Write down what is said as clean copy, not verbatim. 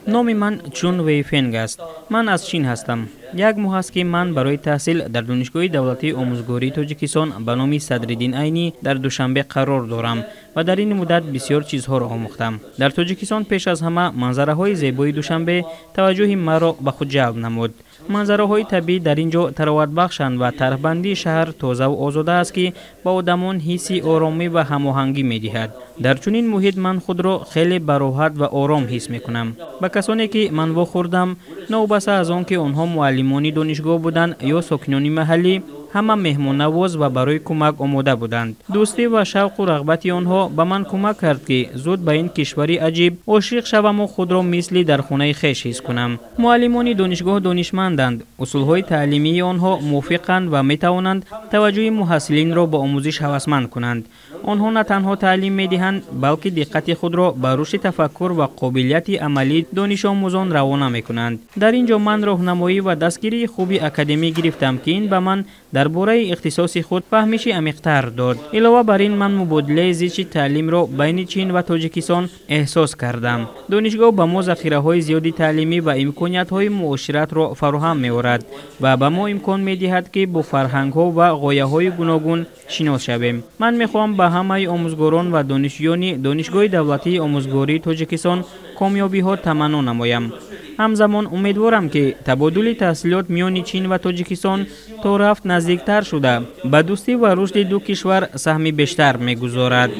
نام من چون ویفنگ است. من از چین هستم. یک ماه است که من برای تحصیل در دانشگاه دولتی آموزگاری تاجیکستان به نام صدرالدین عینی در دوشنبه قرار دارم و در این مدت بسیار چیزها را آموختم. در تاجیکستان پیش از همه منظره های زیبای دوشنبه توجه مرا به خود جلب نمود. منظره های طبیعی در اینجا تراوت بخشند و طرحبندی شهر تازه و آزاده است که با آدمان حسی آرامی و هماهنگی می‌دهد. در چنین محیط من خود را خیلی براحت و آرام حس می‌کنم. با کسانی که من واخوردم، نوبسته از آن که آنها معلمان دانشگاه بودند یا ساکنان محلی، همه مهمان نواز و برای کمک آماده بودند. دوستی و شوق و رغبت آنها به من کمک کرد که زود به این کشوری عجیب عاشق شوم و خود را مثل در خانه خویش حس کنم. معلمان دانشگاه دانشمندند. اصولهای تعلیمی آنها موافقند و می توانند توجه محصلین را به آموزش هوسمند کنند. آنها نه تنها تعلیم می دهند بلکه دقت خود را به رشد تفکر و قابلیت عملی دانش آموزان روانه می کنند. در اینجا من راهنمایی و دستگیری خوبی اکادمی گرفتم که این به من درباره اختصاص خود فهمش عمیق‌تر داد. علاوه بر این من مبادله زیچ تعلیم را بین چین و تاجیکستان احساس کردم. دانشگاه به ما ذخیره‌های زیادی تعلیمی و امکانات‌های معاشرت را فراهم می‌آورد و به ما امکان می‌دهد که با فرهنگ‌ها و غایه‌های گوناگون شناس شویم. من می‌خواهم به همه آموزگاران و دانشجویان دانشگاه دولتی آموزگاری تاجیکستان کامیابی‌ها تمنا نمایم. همزمان امیدوارم که تبادل تحصیلات میان چین و تاجیکستان تا رفت نزدیکتر شده به دوستی و رشد دو کشور سهم بیشتر می‌گذارد.